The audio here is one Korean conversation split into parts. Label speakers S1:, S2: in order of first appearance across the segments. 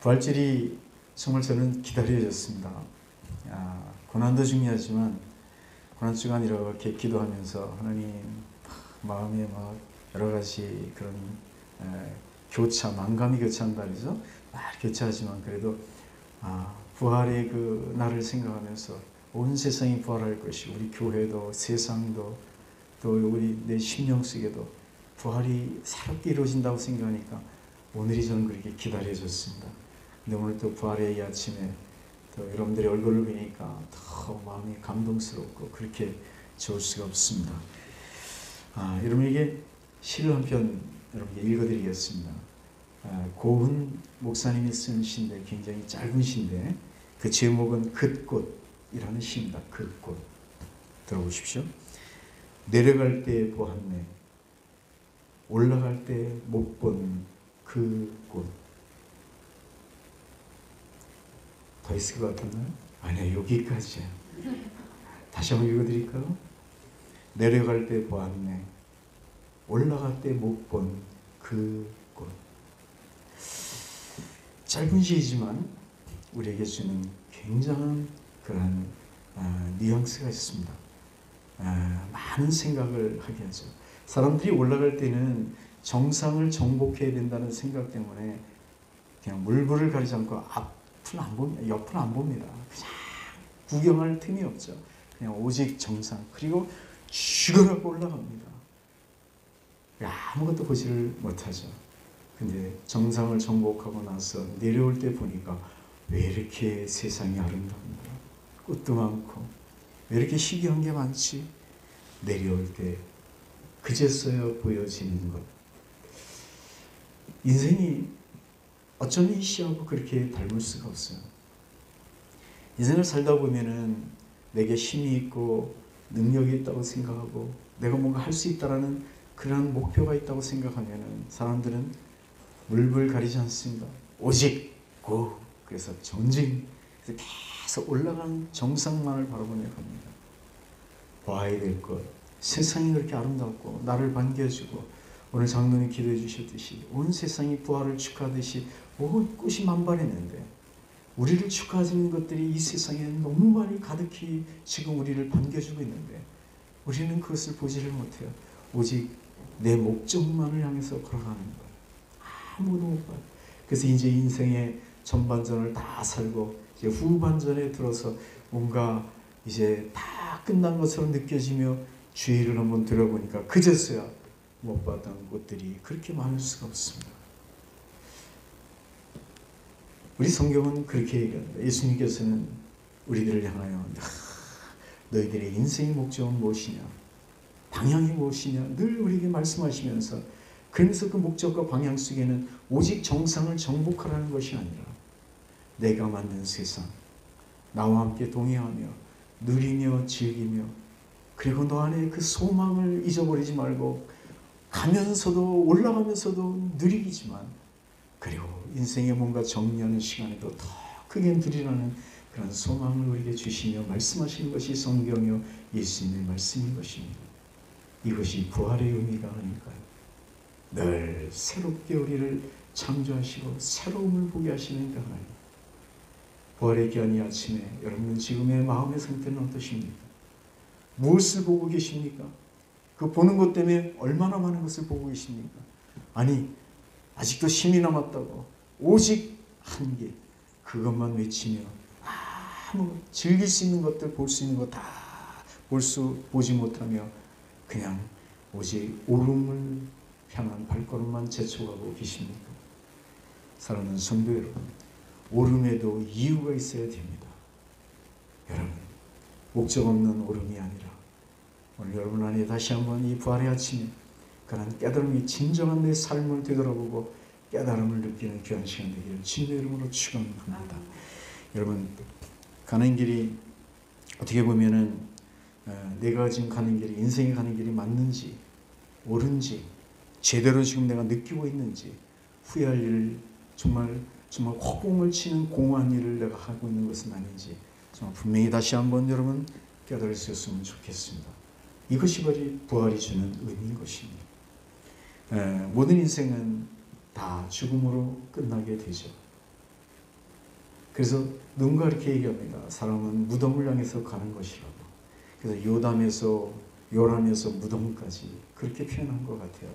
S1: 부활절이 정말 저는 기다려졌습니다. 고난도 중요하지만 고난주간 이렇게 기도하면서 하나님 마음에 막 여러 가지 그런 만감이 교차한다 그러죠. 교차하지만 그래도 부활의 그 날을 생각하면서 온 세상이 부활할 것이, 우리 교회도 세상도 또 우리 내 심령 속에도 부활이 새롭게 이루어진다고 생각하니까 오늘이 저는 그렇게 기다려졌습니다. 근데 오늘 또 부활의 이 아침에 또 여러분들의 얼굴을 보니까 더 마음이 감동스럽고 그렇게 좋을 수가 없습니다. 여러분에게 시를 한 편 여러분께 읽어드리겠습니다. 고은 목사님이 쓴 시인데 굉장히 짧은 시인데 그 제목은 긋꽃이라는 시입니다. 긋꽃. 들어보십시오. 내려갈 때 보았네. 올라갈 때 못 본 그 꽃. 더 있을 것 같았나요? 아니요, 여기까지야. 다시 한번 읽어드릴까요? 내려갈 때 보았네. 올라갈 때 못 본 그 꽃. 짧은 시이지만 우리에게 주는 굉장한 그런 뉘앙스가 있습니다. 많은 생각을 하게 하죠. 사람들이 올라갈 때는 정상을 정복해야 된다는 생각 때문에 그냥 물불을 가리지 않고 앞은 안 봅니다. 옆은 안 봅니다. 그냥 구경할 틈이 없죠. 그냥 오직 정상, 그리고 죽어라고 올라갑니다. 아무것도 보지를 못하죠. 근데 정상을 정복하고 나서 내려올 때 보니까 왜 이렇게 세상이 아름다운가, 꽃도 많고 왜 이렇게 희귀한 게 많지. 내려올 때 그제서야 보여지는 것. 인생이 어쩌면 이 시하고 그렇게 닮을 수가 없어요. 인생을 살다 보면은 내게 힘이 있고 능력이 있다고 생각하고 내가 뭔가 할 수 있다라는 그러한 목표가 있다고 생각하면은 사람들은 물불 가리지 않습니다. 오직 고. 그래서 전진. 그래서 계속 올라가는 정상만을 바라보며 갑니다. 봐야 될 것. 세상이 그렇게 아름답고 나를 반겨주고, 오늘 장로님 기도해 주셨듯이 온 세상이 부활을 축하하듯이 온 꽃이 만발했는데 우리를 축하해주는 것들이 이 세상에 너무 많이 가득히 지금 우리를 반겨주고 있는데 우리는 그것을 보지를 못해요. 오직 내 목적만을 향해서 걸어가는 것. 아무도 못 봐요. 그래서 이제 인생의 전반전을 다 살고 이제 후반전에 들어서 뭔가 이제 다 끝난 것처럼 느껴지며 주위를 한번 들어보니까 그제서야 못 봤던 것들이 그렇게 많을 수가 없습니다. 우리 성경은 그렇게 얘기합니다. 예수님께서는 우리들을 향하여 너희들의 인생의 목적은 무엇이냐, 방향이 무엇이냐 늘 우리에게 말씀하시면서, 그러면서 그 목적과 방향 속에는 오직 정상을 정복하라는 것이 아니라 내가 만든 세상, 나와 함께 동행하며 누리며 즐기며, 그리고 너 안에 그 소망을 잊어버리지 말고 가면서도 올라가면서도 누리기지만, 그리고 인생의 뭔가 정리하는 시간에도 더 크게 누리라는 그런 소망을 우리에게 주시며 말씀하시는 것이 성경이요 예수님의 말씀인 것입니다. 이것이 부활의 의미가 아닐까요? 늘 새롭게 우리를 창조하시고 새로움을 보게 하시는 그 하나님. 부활의 귀한 이 아침에 여러분은 지금의 마음의 상태는 어떠십니까? 무엇을 보고 계십니까? 그 보는 것 때문에 얼마나 많은 것을 보고 계십니까? 아니, 아직도 힘이 남았다고 오직 한 개, 그것만 외치며 아무 즐길 수 있는 것들, 볼 수 있는 것 다 보지 못하며 그냥 오직 오름을 향한 발걸음만 재촉하고 계십니까? 사랑하는 성도 여러분, 오름에도 이유가 있어야 됩니다. 여러분, 목적 없는 오름이 아니라 오늘 여러분 안에 다시 한번 이 부활의 아침에 그런 깨달음이 진정한 내 삶을 되돌아보고 깨달음을 느끼는 귀한 시간 되기를 주님의 이름으로 축원합니다. 여러분, 가는 길이 어떻게 보면은 내가 지금 가는 길이, 인생이 가는 길이 맞는지 옳은지, 제대로 지금 내가 느끼고 있는지, 후회할 일을 정말 허공을 치는 공허한 일을 내가 하고 있는 것은 아닌지 정말 분명히 다시 한번 여러분 깨달을 수 있으면 좋겠습니다. 이것이 바로 부활이 주는 의미인 것입니다. 모든 인생은 다 죽음으로 끝나게 되죠. 그래서 누군가 이렇게 얘기합니다. 사람은 무덤을 향해서 가는 것이라고. 그래서 요람에서 무덤까지 그렇게 표현한 것 같아요.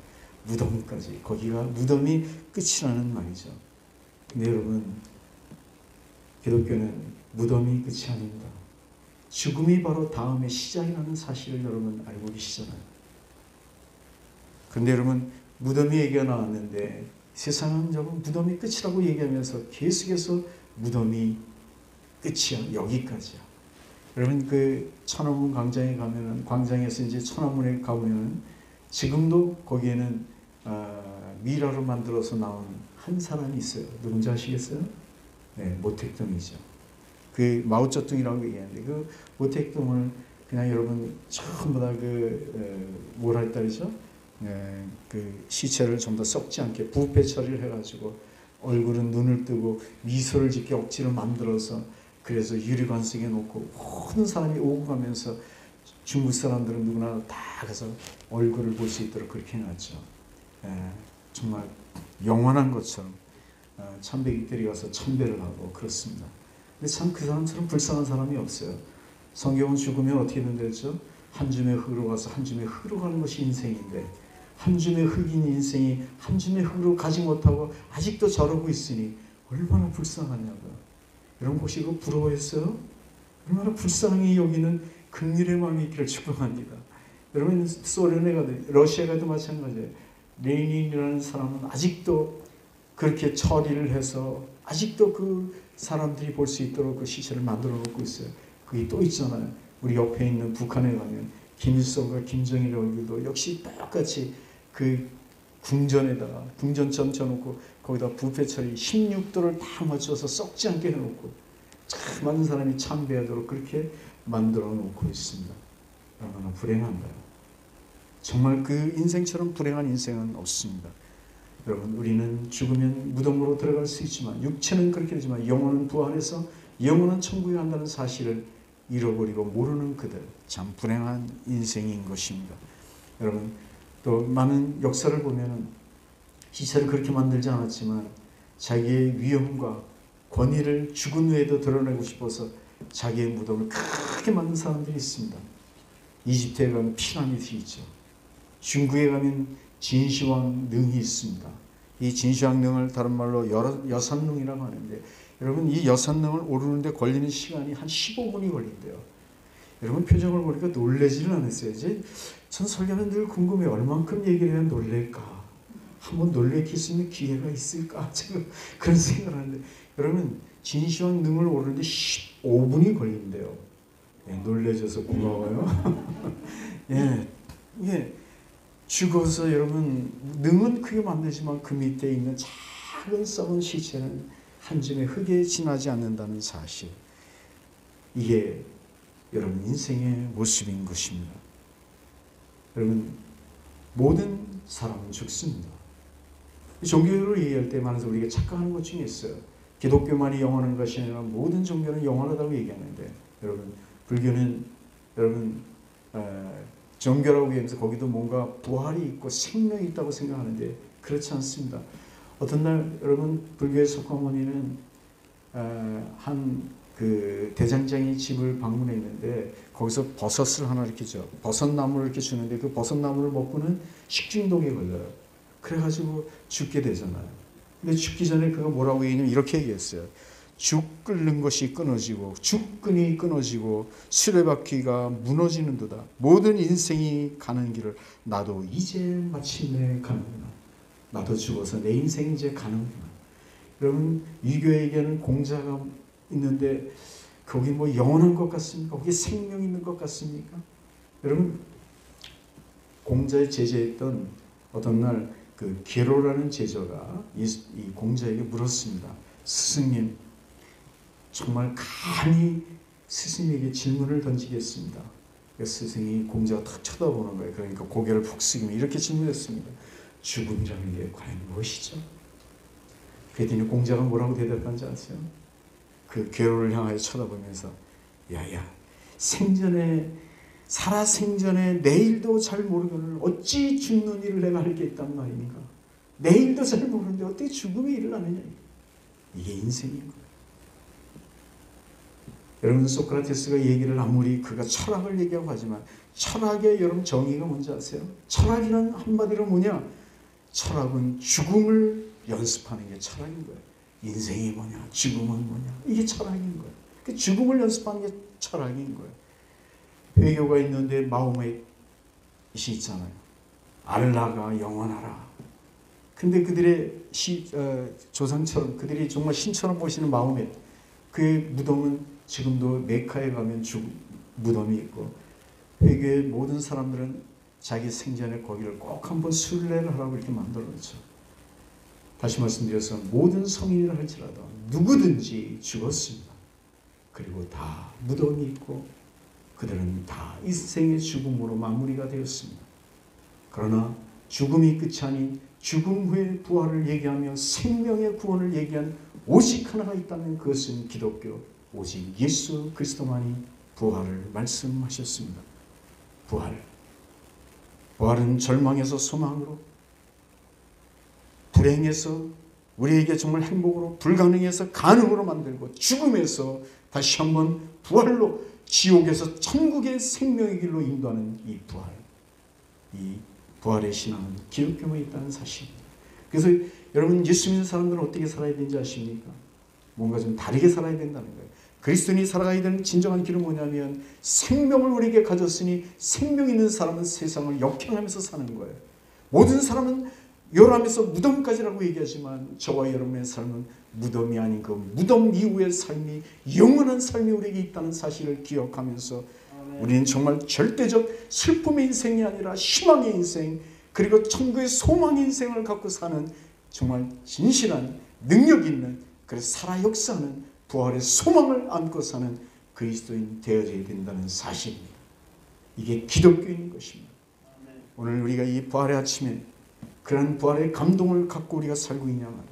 S1: 무덤까지. 거기가 무덤이 끝이라는 말이죠. 근데 여러분, 기독교는 무덤이 끝이 아닙니다. 죽음이 바로 다음의 시작이라는 사실을 여러분 알고 계시잖아요. 그런데 여러분, 무덤이 얘기가 나왔는데 세상은 여러분 무덤이 끝이라고 얘기하면서 계속해서 무덤이 끝이야, 여기까지야. 여러분, 그 천안문 광장에 가면은, 광장에서 이제 천안문에 가보면은 지금도 거기에는 미라로 만들어서 나온 한 사람이 있어요. 누군지 아시겠어요? 네, 모택동이죠. 그 마오쩌둥이라고 얘기하는데 그 모택동을 그냥 여러분 전부 다 뭐라 했다 그러죠? 그 시체를 전부 다 썩지 않게 부패 처리를 해가지고 얼굴은 눈을 뜨고 미소를 짓게 억지로 만들어서 그래서 유리관석에 놓고 모든 사람이 오고 가면서 중국 사람들은 누구나 다 가서 얼굴을 볼 수 있도록 그렇게 해놨죠. 정말 영원한 것처럼 참배객들이 가서 참배를 하고 그렇습니다. 근데 참 그 사람처럼 불쌍한 사람이 없어요. 성경은 죽으면 어떻게 된다죠? 한 줌의 흙으로 가서 한 줌의 흙으로 가는 것이 인생인데 한 줌의 흙인 인생이 한 줌의 흙으로 가지 못하고 아직도 저러고 있으니 얼마나 불쌍하냐고요. 여러분 혹시 그거 부러워했어요? 얼마나 불쌍히 여기는 긍휼의 마음이 있기를 축복합니다. 여러분 소련에 가도 러시아 가도 마찬가지예요. 레닌이라는 사람은 아직도 그렇게 처리를 해서 아직도 그 사람들이 볼 수 있도록 그 시체를 만들어 놓고 있어요. 그게 또 있잖아요. 우리 옆에 있는 북한에 가면 김일성과 김정일 얼굴도 역시 똑같이 그 궁전에다가 궁전점 쳐놓고 거기다 부패 처리 16도를 다 맞춰서 썩지 않게 해놓고 참 많은 사람이 참배하도록 그렇게 만들어 놓고 있습니다. 얼마나 불행한가요? 정말 그 인생처럼 불행한 인생은 없습니다. 여러분, 우리는 죽으면 무덤으로 들어갈 수 있지만 육체는 그렇게 되지만 영혼은 부활해서 영혼은 천국에 간다는 사실을 잃어버리고 모르는 그들, 참 불행한 인생인 것입니다. 여러분, 또 많은 역사를 보면은 시체를 그렇게 만들지 않았지만 자기의 위엄과 권위를 죽은 후에도 드러내고 싶어서 자기의 무덤을 크게 만든 사람들이 있습니다. 이집트에 가면 피라미드가 있죠. 중국에 가면 진시황 능이 있습니다. 이 진시황 능을 다른 말로 여산능이라고 하는데 여러분 이 여산능을 오르는데 걸리는 시간이 한 15분이 걸린대요. 여러분 표정을 보니까 놀라지는 않았어요. 이제 전 설교는 늘 궁금해요. 얼만큼 얘기를 해야 놀랄까? 한번 놀래킬 수 있는 기회가 있을까? 지금 그런 생각을 하는데 여러분 진시황 능을 오르는데 15분이 걸린대요. 예, 놀래줘서 고마워요. 예, 죽어서 여러분 능은 크게 만들지만 그 밑에 있는 작은 썩은 시체는 한 줌의 흙에 지나지 않는다는 사실. 이게 여러분 인생의 모습인 것입니다. 여러분 모든 사람은 죽습니다. 종교를 얘기할 때 많은 우리가 착각하는 것 중에 있어요. 기독교만이 영원한 것이 아니라 모든 종교는 영원하다고 얘기하는데 여러분 불교는 여러분 종교라고 얘기하면서 거기도 뭔가 부활이 있고 생명이 있다고 생각하는데 그렇지 않습니다. 어떤 날 여러분 불교의 석가모니는 한 그 대장장이 집을 방문했는데 거기서 버섯을 하나 이렇게 줘 버섯나무를 이렇게 주는데 그 버섯나무를 먹고는 식중독에 걸려요. 그래가지고 죽게 되잖아요. 근데 죽기 전에 그가 뭐라고 얘기냐면 이렇게 얘기했어요. 죽 끓는 것이 끊어지고 죽끈이 끊어지고 수레바퀴가 무너지는도다. 모든 인생이 가는 길을 나도 이제 마침내 가는구나. 나도 죽어서 내 인생이 이제 가는구나. 여러분 유교에게는 공자가 있는데 거기 뭐 영원한 것 같습니까? 거기 생명 있는 것 같습니까? 여러분 공자의 제자였던 어떤 날 그 게로라는 제자가 이 공자에게 물었습니다. 스승님 정말 감히 스승에게 질문을 던지겠습니다. 스승이 공자가 탁 쳐다보는 거예요. 그러니까 고개를 푹 숙이며 이렇게 질문했습니다. 죽음이라는 게 과연 무엇이죠? 그랬더니 공자가 뭐라고 대답한지 아세요? 그 괴로를 향하여 쳐다보면서 야야 살아생전에 내일도 잘 모르거늘 어찌 죽는 일을 내가 할 게 있단 말인가? 내일도 잘 모르는데 어떻게 죽음의 일을 하느냐? 이게 인생인 거예요. 여러분 소크라테스가 얘기를 아무리 그가 철학을 얘기하고 하지만 철학의 여러분 정의가 뭔지 아세요? 철학이란 한마디로 뭐냐? 철학은 죽음을 연습하는 게 철학인 거예요. 인생이 뭐냐? 죽음은 뭐냐? 이게 철학인 거예요. 그 죽음을 연습하는 게 철학인 거예요. 회교가 있는데 마호멧이 있잖아요. 알라가 영원하라. 근데 그들의 조상처럼 그들이 정말 신처럼 보시는 마호멧, 그의 무덤은 지금도 메카에 가면 무덤이 있고 회교의 모든 사람들은 자기 생전에 거기를 꼭 한번 순례를 하라고 이렇게 만들어놓죠. 다시 말씀드려서 모든 성인이라 할지라도 누구든지 죽었습니다. 그리고 다 무덤이 있고 그들은 다 인생의 죽음으로 마무리가 되었습니다. 그러나 죽음이 끝이 아닌 죽음 후의 부활을 얘기하며 생명의 구원을 얘기한 오직 하나가 있다면 그것은 기독교, 오직 예수 그리스도만이 부활을 말씀하셨습니다. 부활은 절망에서 소망으로, 불행에서 우리에게 정말 행복으로, 불가능해서 가능으로 만들고, 죽음에서 다시 한번 부활로, 지옥에서 천국의 생명의 길로 인도하는 이 부활의 신앙은 기독교만 있다는 사실입니다. 그래서 여러분 예수 믿는 사람들은 어떻게 살아야 되는지 아십니까? 뭔가 좀 다르게 살아야 된다는 거예요. 그리스도인이 살아가야 되는 진정한 길은 뭐냐면 생명을 우리에게 가졌으니 생명 있는 사람은 세상을 역행하면서 사는 거예요. 모든 사람은 요람에서 무덤까지라고 얘기하지만 저와 여러분의 삶은 무덤이 아닌 그 무덤 이후의 삶이, 영원한 삶이 우리에게 있다는 사실을 기억하면서 우리는 정말 절대적 슬픔의 인생이 아니라 희망의 인생, 그리고 천국의 소망의 인생을 갖고 사는 정말 진실한 능력 있는, 그래서 살아 역사하는 부활의 소망을 안고 사는 그리스도인 되어져야 된다는 사실입니다. 이게 기독교인 것입니다. 오늘 우리가 이 부활의 아침에 그런 부활의 감동을 갖고 우리가 살고 있냐 말이에요.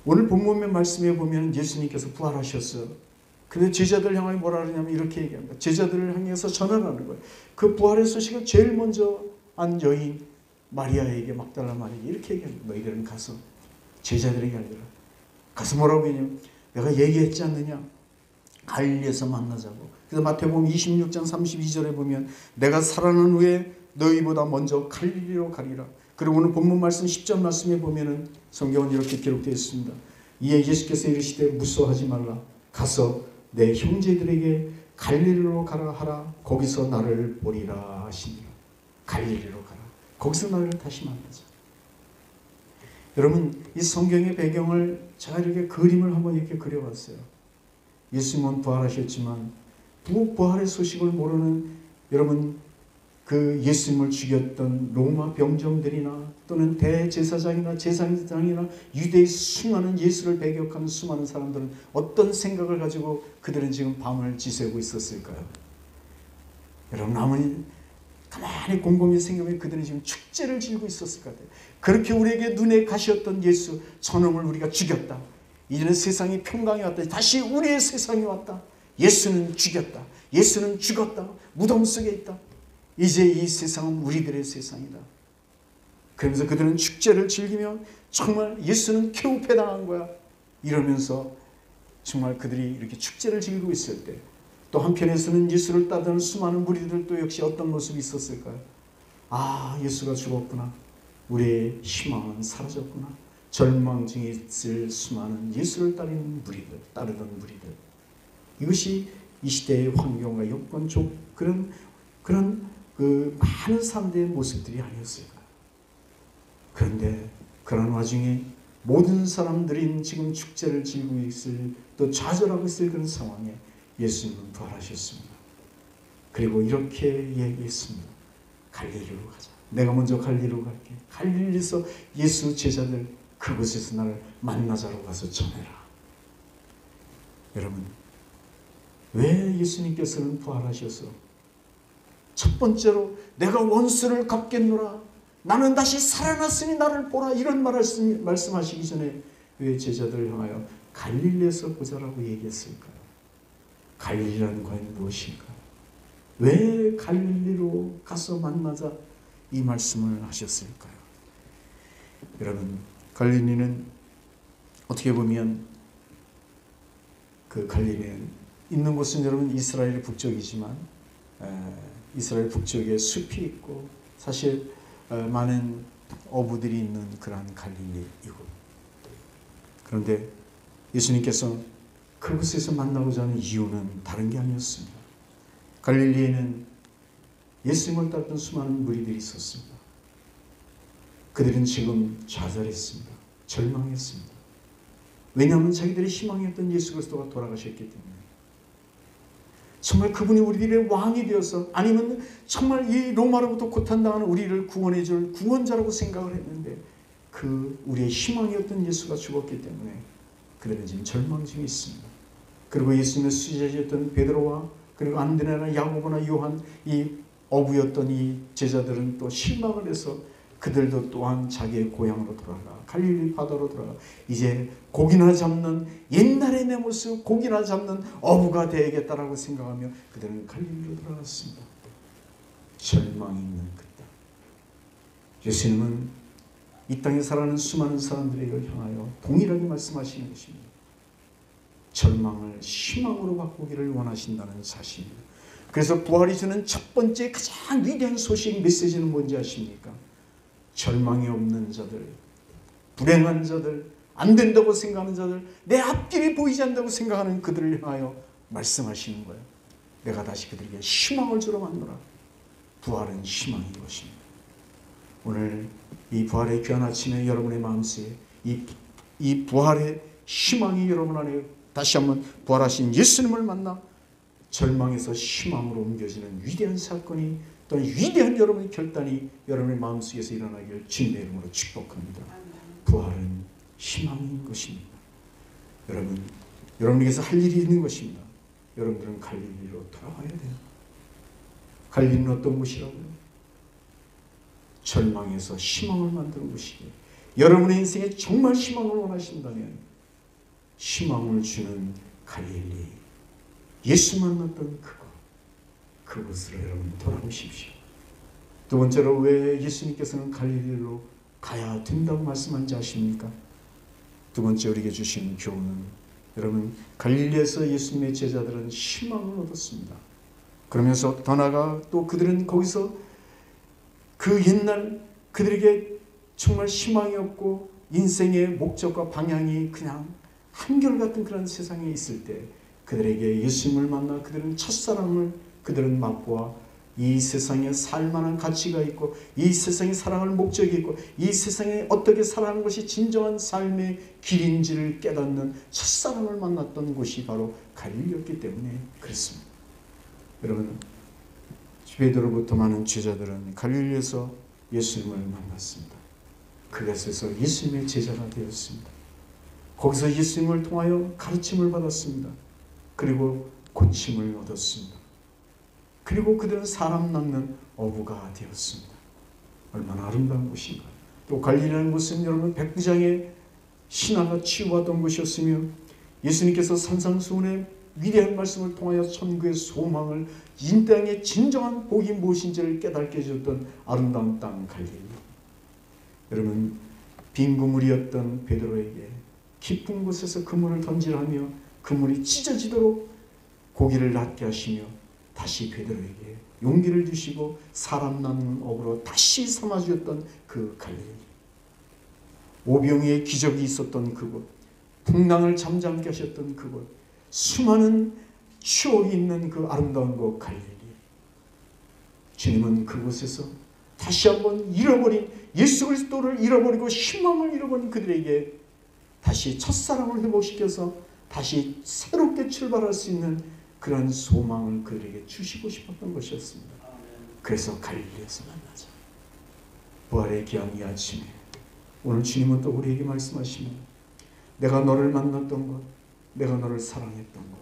S1: 오늘 본문의 말씀에 보면 예수님께서 부활하셨어요. 근데 제자들 향하여 뭐라 그러냐면 이렇게 얘기합니다. 제자들을 향해서 전화를 하는 거예요. 그 부활의 소식을 제일 먼저 안 여인 마리아에게, 막달라 마리아에게 이렇게 얘기합니다. 너희들은 가서 제자들에게 알려라. 가서 뭐라고 했냐면 내가 얘기했지 않느냐? 갈릴리에서 만나자고. 그래서 마태복음 26장 32절에 보면 내가 살아난 후에 너희보다 먼저 갈릴리로 가리라. 그리고 오늘 본문 말씀 10절 말씀에 보면은 성경은 이렇게 기록되어 있습니다. 이에 예수께서 이르시되 무서워하지 말라. 가서 내 형제들에게 갈릴리로 가라 하라. 거기서 나를 보리라 하시니라. 갈릴리로 가라. 거기서 나를 다시 만나자. 여러분 이 성경의 배경을 제가 이렇게 그림을 한번 이렇게 그려봤어요. 예수님은 부활하셨지만 부활의 소식을 모르는 여러분 그 예수님을 죽였던 로마 병정들이나 또는 대제사장이나 제사장이나 유대의 수많은 예수를 배격하는 수많은 사람들은 어떤 생각을 가지고 그들은 지금 밤을 지새고 있었을까요? 여러분 아무리 가만히 곰곰이 생각하면 그들은 지금 축제를 지고 있었을 것 같아요. 그렇게 우리에게 눈에 가시었던 예수, 저놈을 우리가 죽였다. 이제는 세상이 평강이 왔다. 다시 우리의 세상이 왔다. 예수는 죽였다. 예수는 죽었다. 무덤 속에 있다. 이제 이 세상은 우리들의 세상이다. 그러면서 그들은 축제를 즐기며 정말 예수는 쾌우패당한 거야. 이러면서 정말 그들이 이렇게 축제를 즐기고 있을 때 또 한편에서는 예수를 따르는 수많은 무리들도 역시 어떤 모습이 있었을까요? 아, 예수가 죽었구나. 우리의 희망은 사라졌구나. 절망 중에 있을 수많은 예수를 따르던 무리들. 이것이 이 시대의 환경과 여건, 그런 그 많은 사람들의 모습들이 아니었을까요? 그런데 그런 와중에 모든 사람들이 지금 축제를 즐기고 있을, 또 좌절하고 있을 그런 상황에 예수님은 부활하셨습니다. 그리고 이렇게 얘기했습니다. 갈릴리로 가자. 내가 먼저 갈릴리로 갈게. 갈릴리에서 예수 제자들 그곳에서 나를 만나자고 가서 전해라. 여러분, 왜 예수님께서는 부활하셔서 첫 번째로 내가 원수를 갚겠노라. 나는 다시 살아났으니 나를 보라. 이런 말씀하시기 전에 왜 제자들을 향하여 갈릴리에서 보자라고 얘기했을까요? 갈릴리라는 과연 무엇일까요? 왜 갈릴리로 가서 만나자 이 말씀을 하셨을까요? 여러분, 갈릴리는 어떻게 보면 그 갈릴리에 있는 곳은 여러분 이스라엘 북쪽이지만 이스라엘 북쪽에 숲이 있고 사실 많은 어부들이 있는 그러한 갈릴리이고, 그런데 예수님께서 그곳에서 만나고자 하는 이유는 다른 게 아니었습니다. 갈릴리에는 예수님을 따르던 수많은 무리들이 있었습니다. 그들은 지금 좌절했습니다. 절망했습니다. 왜냐하면 자기들의 희망이었던 예수 그리스도가 돌아가셨기 때문에, 정말 그분이 우리들의 왕이 되어서, 아니면 정말 이 로마로부터 고탄당하는 우리를 구원해 줄 구원자라고 생각을 했는데, 그 우리의 희망이었던 예수가 죽었기 때문에 그들은 지금 절망 중에 있습니다. 그리고 예수님의 수제자였던 베드로와 그리고 안드레나 야고보나 요한, 이 어부였던 이 제자들은 또 실망을 해서 그들도 또한 자기의 고향으로 돌아가, 갈릴리 바다로 돌아가, 이제 고기나 잡는, 옛날의 내 모습 고기나 잡는 어부가 되야겠다라고 생각하며 그들은 갈릴리로 돌아갔습니다. 절망이 있는 그때 예수님은 이 땅에 살아가는 수많은 사람들에게 향하여 동일하게 말씀하시는 것입니다. 절망을 희망으로 바꾸기를 원하신다는 사실입니다. 그래서 부활이 주는 첫 번째 가장 위대한 소식, 메시지는 뭔지 아십니까? 절망이 없는 자들, 불행한 자들, 안 된다고 생각하는 자들, 내 앞길이 보이지 않는다고 생각하는 그들을 향하여 말씀하시는 거예요. 내가 다시 그들에게 희망을 주러 왔노라. 부활은 희망인 것입니다. 오늘 이 부활의 귀한 아침에 여러분의 마음속에 이 부활의 희망이 여러분 안에 다시 한번 부활하신 예수님을 만나 절망에서 희망으로 옮겨지는 위대한 사건이, 또는 위대한 여러분의 결단이 여러분의 마음속에서 일어나길 주님의 이름으로 축복합니다. 부활은 희망인 것입니다. 여러분에게서 할 일이 있는 것입니다. 여러분들은 갈릴리로 돌아와야 돼요. 갈릴리는 어떤 곳이라고요? 절망에서 희망을 만드는 곳이에요. 여러분의 인생에 정말 희망을 원하신다면 희망을 주는 갈릴리, 예수 만났던 그곳으로 여러분 돌아오십시오. 두 번째로 왜 예수님께서는 갈릴리로 가야 된다고 말씀한지 아십니까? 두 번째 우리에게 주신 교훈은, 여러분 갈릴리에서 예수님의 제자들은 희망을 얻었습니다. 그러면서 더 나아가 또 그들은 거기서 그 옛날 그들에게 정말 희망이 없고 인생의 목적과 방향이 그냥 한결같은 그런 세상에 있을 때 그들에게 예수님을 만나 그들은 첫사랑을 그들은 맛보아 이 세상에 살만한 가치가 있고 이 세상에 살아갈 목적이 있고 이 세상에 어떻게 살아가는 것이 진정한 삶의 길인지를 깨닫는 첫사랑을 만났던 곳이 바로 갈릴리였기 때문에 그렇습니다. 여러분, 베드로부터 많은 제자들은 갈릴리에서 예수님을 만났습니다. 그곳에서 예수님의 제자가 되었습니다. 거기서 예수님을 통하여 가르침을 받았습니다. 그리고 고침을 얻었습니다. 그리고 그들은 사람 낚는 어부가 되었습니다. 얼마나 아름다운 곳인가. 또 갈릴리라는 곳은 여러분 백부장의 신하가 치유하던 곳이었으며 예수님께서 산상수훈의 위대한 말씀을 통하여 천국의 소망을, 이 땅의 진정한 복이 무엇인지를 깨닫게 해줬던 아름다운 땅 갈릴리. 여러분, 빈 그물이었던 베드로에게 깊은 곳에서 그물을 던지라며 그물이 찢어지도록 고기를 낫게 하시며 다시 베드로에게 용기를 주시고 사람 낳는 업으로 다시 삼아주었던 그 갈릴리. 오병이의 기적이 있었던 그곳, 풍랑을 잠잠케 하셨던 그곳, 수많은 추억이 있는 그 아름다운 곳 갈릴리. 주님은 그곳에서 다시 한번 잃어버린 예수 그리스도를 잃어버리고 희망을 잃어버린 그들에게 다시 첫사랑을 회복시켜서 다시 새롭게 출발할 수 있는 그런 소망을 그들에게 주시고 싶었던 것이었습니다. 그래서 갈릴리에서 만나자. 부활의 귀한 이 아침에 오늘 주님은 또 우리에게 말씀하십니다. 내가 너를 만났던 곳, 내가 너를 사랑했던 곳,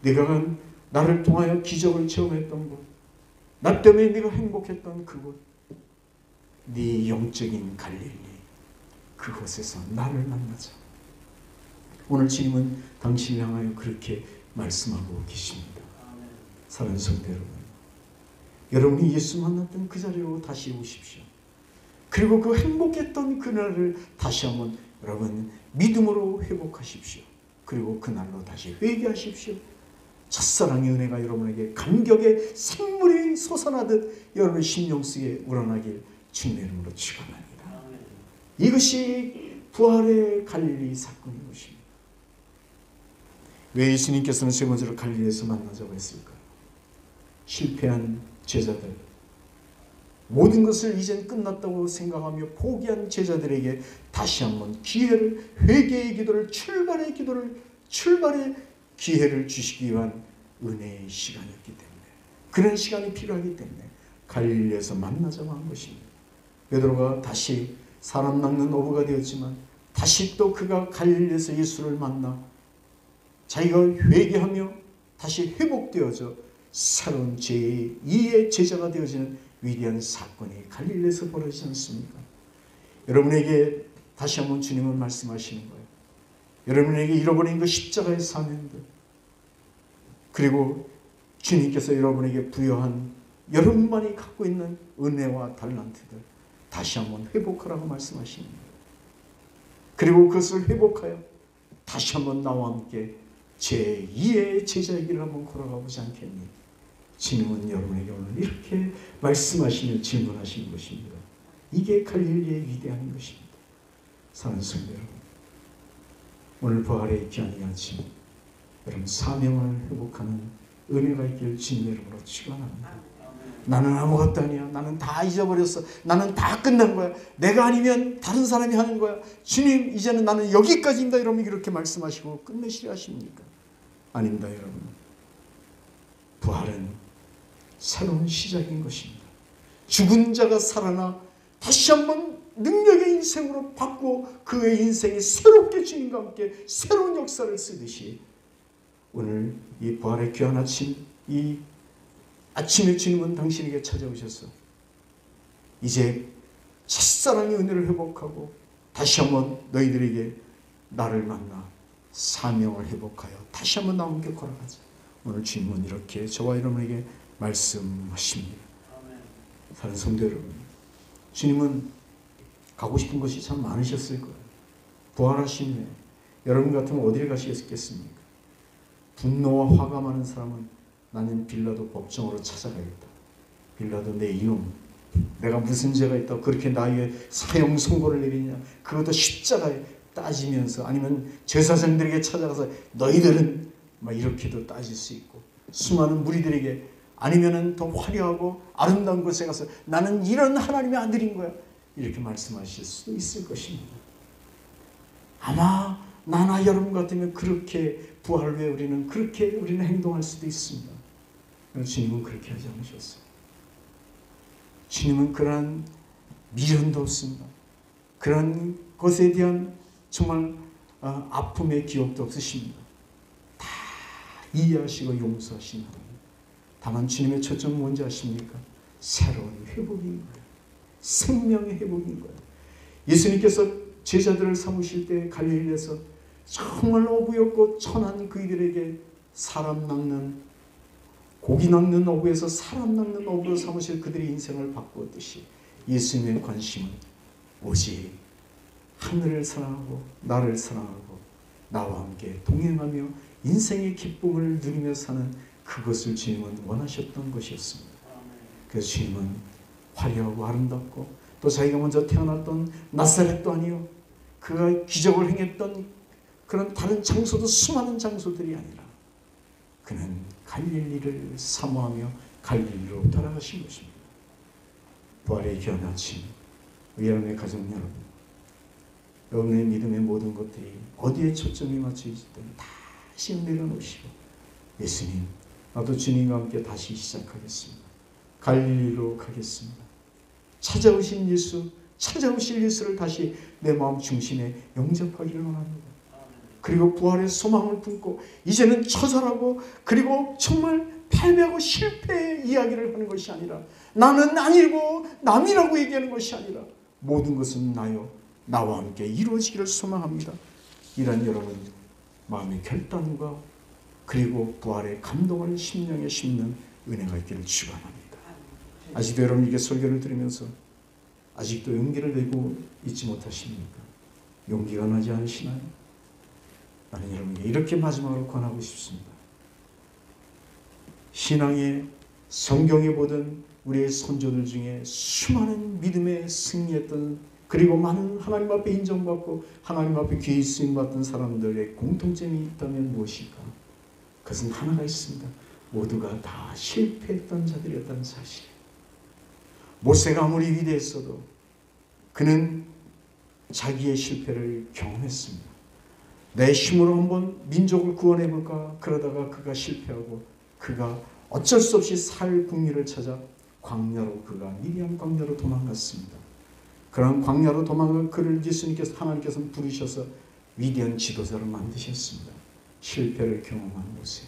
S1: 내가 나를 통하여 기적을 체험했던 곳, 나 때문에 네가 행복했던 그곳, 네 영적인 갈릴리, 그곳에서 나를 만나자. 오늘 주님은 당신을 향하여 그렇게 말씀하고 계십니다. 사랑하는 성도 여러분, 여러분이 예수 만났던 그 자리로 다시 오십시오. 그리고 그 행복했던 그날을 다시 한번 여러분 믿음으로 회복하십시오. 그리고 그날로 다시 회개하십시오. 첫사랑의 은혜가 여러분에게 감격의 샘물이 솟아나듯 여러분의 심령 속에 우러나길 주님의 이름으로 축원합니다. 이것이 부활의 갈릴리 사건인 것입니다. 왜 예수님께서는 세 번째로 갈릴리에서 만나자고 했을까요? 실패한 제자들, 모든 것을 이젠 끝났다고 생각하며 포기한 제자들에게 다시 한번 기회를, 회개의 기도를, 출발의 기회를 주시기 위한 은혜의 시간이었기 때문에, 그런 시간이 필요하기 때문에 갈릴리에서 만나자고 한 것입니다. 베드로가 다시 사람 낚는 어부가 되었지만 다시 또 그가 갈릴리에서 예수를 만나 자기가 회개하며 다시 회복되어져 새로운 제2의 제자가 되어지는 위대한 사건이 갈릴리에서 벌어지지 않습니까? 여러분에게 다시 한번 주님은 말씀하시는 거예요. 여러분에게 잃어버린 그 십자가의 사명들, 그리고 주님께서 여러분에게 부여한 여러분만이 갖고 있는 은혜와 달란트들 다시 한번 회복하라고 말씀하시는 거예요. 그리고 그것을 회복하여 다시 한번 나와 함께 제2의 제자의 길을 한번 걸어가 보지 않겠니? 주님은 여러분에게 오늘 이렇게 말씀하시며 질문하시는 것입니다. 이게 갈릴리의 위대한 것입니다. 사랑하는 성도 여러분, 오늘 부활의 귀한 이 아침 여러분 사명을 회복하는 은혜가 있길 주님의 이름으로 축원합니다. 나는 아무것도 아니야. 나는 다 잊어버렸어. 나는 다 끝난 거야. 내가 아니면 다른 사람이 하는 거야. 주님, 이제는 나는 여기까지입니다. 여러분 이렇게 말씀하시고 끝내시려 하십니까? 아닙니다, 여러분. 부활은 새로운 시작인 것입니다. 죽은 자가 살아나 다시 한번 능력의 인생으로 바꾸어 그의 인생이 새롭게 주님과 함께 새로운 역사를 쓰듯이 오늘 이 부활의 귀한 아침, 이 아침에 주님은 당신에게 찾아오셔서 이제 첫사랑의 은혜를 회복하고 다시 한번 너희들에게 나를 만나 사명을 회복하여 다시 한번 나와 함께 걸어가자. 오늘 주님은 이렇게 저와 여러분에게 말씀하십니다. 사랑하는 성도 여러분, 주님은 가고 싶은 곳이 참 많으셨을 거예요. 부활하신 후에 여러분 같으면 어디를 가시겠습니까? 분노와 화가 많은 사람은 나는 빌라도 법정으로 찾아가겠다. 빌라도 내 이놈, 내가 무슨 죄가 있다고 그렇게 나의 사형 선고를 내리냐. 그것도 십자가에 따지면서, 아니면 제사장들에게 찾아가서 너희들은 막 이렇게도 따질 수 있고, 수많은 무리들에게, 아니면은 더 화려하고 아름다운 곳에 가서 나는 이런 하나님의 아들인 거야, 이렇게 말씀하실 수도 있을 것입니다. 아마 나나 여러분 같으면 그렇게 부활을 위해 우리는 행동할 수도 있습니다. 주님은 그렇게 하지 않으셨어요. 주님은 그러한 미련도 없습니다. 그런 것에 대한 정말 아픔의 기억도 없으십니다. 다 이해하시고 용서하신 하나님. 다만 주님의 초점은 뭔지 아십니까? 새로운 회복인 거예요. 생명의 회복인 거예요. 예수님께서 제자들을 삼으실 때 갈릴리에서 정말 어부였고 천한 그들에게 사람 낚는, 고기 낚는 어부에서 사람 낚는 어부로 삼으실 그들의 인생을 바꾸었듯이 예수님의 관심은 오직 하늘을 사랑하고 나를 사랑하고 나와 함께 동행하며 인생의 기쁨을 누리며 사는 그것을 주님은 원하셨던 것이었습니다. 그래서 주님은 화려하고 아름답고 또 자기가 먼저 태어났던 나사렛도 아니요, 그가 기적을 행했던 그런 다른 장소도 수많은 장소들이 아니라 그는 갈릴리를 사모하며 갈릴리로 따라가신 것입니다. 부활의 귀한 아침, 여러분의 가족 여러분, 여러분의 믿음의 모든 것들이 어디에 초점이 맞춰 있든 다시 내려놓으시고, 예수님, 나도 주님과 함께 다시 시작하겠습니다. 갈릴리로 가겠습니다. 찾아오신 예수, 찾아오실 예수를 다시 내 마음 중심에 영접하기를 원합니다. 그리고 부활의 소망을 품고 이제는 처절하고 그리고 정말 패배하고 실패의 이야기를 하는 것이 아니라, 나는 아니고 남이라고 얘기하는 것이 아니라 모든 것은 나요, 나와 함께 이루어지기를 소망합니다. 이런 여러분 마음의 결단과 그리고 부활의 감동을 심령에 심는 은혜가 있기를 축원합니다. 아직도 여러분에게 설교를 들으면서 아직도 용기를 내고 있지 못하십니까? 용기가 나지 않으시나요? 나는 여러분에게 이렇게 마지막으로 권하고 싶습니다. 신앙의 성경에 보던 우리의 선조들 중에 수많은 믿음에 승리했던, 그리고 많은 하나님 앞에 인정받고 하나님 앞에 귀히 쓰임받던 사람들의 공통점이 있다면 무엇일까? 그것은 하나가 있습니다. 모두가 다 실패했던 자들이었다는 사실이에요. 모세가 아무리 위대했어도 그는 자기의 실패를 경험했습니다. 내 힘으로 한번 민족을 구원해볼까? 그러다가 그가 실패하고 그가 어쩔 수 없이 살 국리를 찾아 광야로, 그가 미디안 광야로 도망갔습니다. 그런 광야로 도망간 그를 예수님께서, 하나님께서는 부르셔서 위대한 지도자로 만드셨습니다. 실패를 경험한 모세.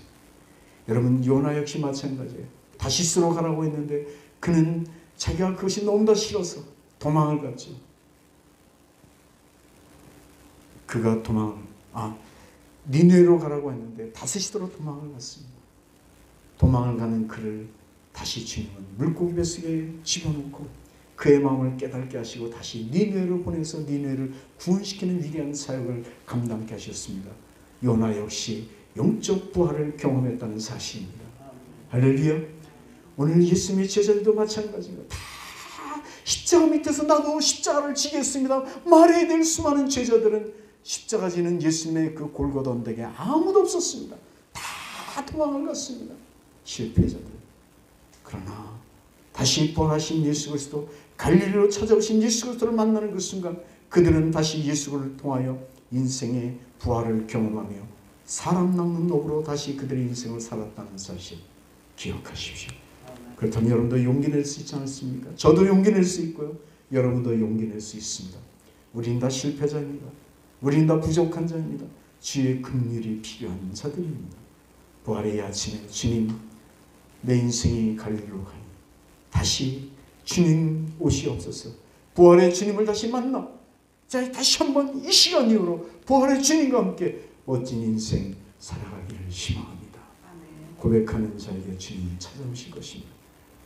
S1: 여러분, 요나 역시 마찬가지예요. 다시스로 가라고 했는데 그는 자기가 그것이 너무나 싫어서 도망을 갔죠. 그가 니느웨로 가라고 했는데 다시스로 도망을 갔습니다. 도망을 가는 그를 다시 주님은 물고기 뱃속에 집어넣고 그의 마음을 깨닫게 하시고 다시 니느웨로 보내서 니느웨를 구원시키는 위대한 사역을 감당케 하셨습니다. 요나 역시 영적 부활을 경험했다는 사실입니다. 할렐루야. 오늘 예수님의 제자들도 마찬가지입니다. 다 십자가 밑에서 나도 십자가를 지겠습니다 말해야 될 수많은 제자들은 십자가 지는 예수님의 그 골고다 언덕에 아무도 없었습니다. 다 도망을 갔습니다. 실패자들. 그러나 다시 부활하신 예수 그리스도, 갈릴리로 찾아오신 예수 그리스도를 만나는 그 순간 그들은 다시 예수를 통하여 인생의 부활을 경험하며 사람 낚는 노부로 다시 그들의 인생을 살았다는 사실 기억하십시오. 그렇다면 여러분도 용기 낼 수 있지 않습니까? 저도 용기 낼 수 있고요. 여러분도 용기 낼 수 있습니다. 우린 다 실패자입니다. 우린 다 부족한 자입니다. 주의 긍휼이 필요한 자들입니다. 부활의 아침에 주님, 내 인생이 갈릴리로 가니 다시 주님 오시옵소서. 부활의 주님을 다시 만나, 자, 다시 한번 이 시간 이후로 부활의 주님과 함께 멋진 인생 살아가기를 희망합니다. 고백하는 자에게 주님이 찾아오실 것입니다.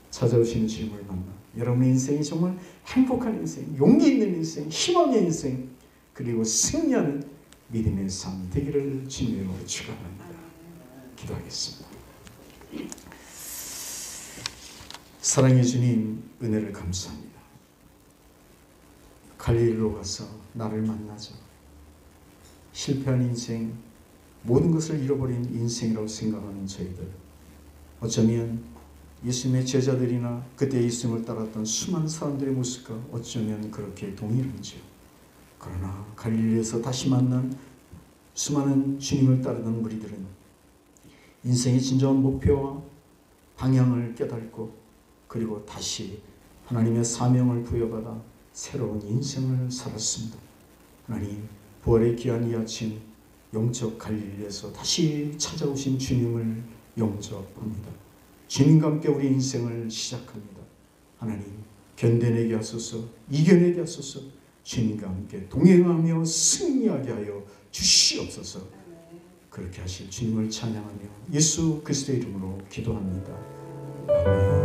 S1: 찾아오시는 주님을 만나 여러분의 인생이 정말 행복한 인생, 용기 있는 인생, 희망의 인생, 그리고 승리하는 믿음의 삶 되기를 주님으로 축원합니다. 기도하겠습니다. 사랑의 주님, 은혜를 감사합니다. 갈릴리로 가서 나를 만나자. 실패한 인생, 모든 것을 잃어버린 인생이라고 생각하는 저희들, 어쩌면 예수님의 제자들이나 그때 예수님을 따랐던 수많은 사람들의 모습과 어쩌면 그렇게 동일한지요. 그러나 갈릴리에서 다시 만난 수많은 주님을 따르던 무리들은 인생의 진정한 목표와 방향을 깨닫고 그리고 다시 하나님의 사명을 부여받아 새로운 인생을 살았습니다. 하나님, 부활의 귀한 이 아침 영적 갈릴리에서 다시 찾아오신 주님을 영접합니다. 주님과 함께 우리 인생을 시작합니다. 하나님, 견뎌내게 하소서, 이겨내게 하소서, 주님과 함께 동행하며 승리하게 하여 주시옵소서. 그렇게 하실 주님을 찬양하며 예수 그리스도의 이름으로 기도합니다. 아멘.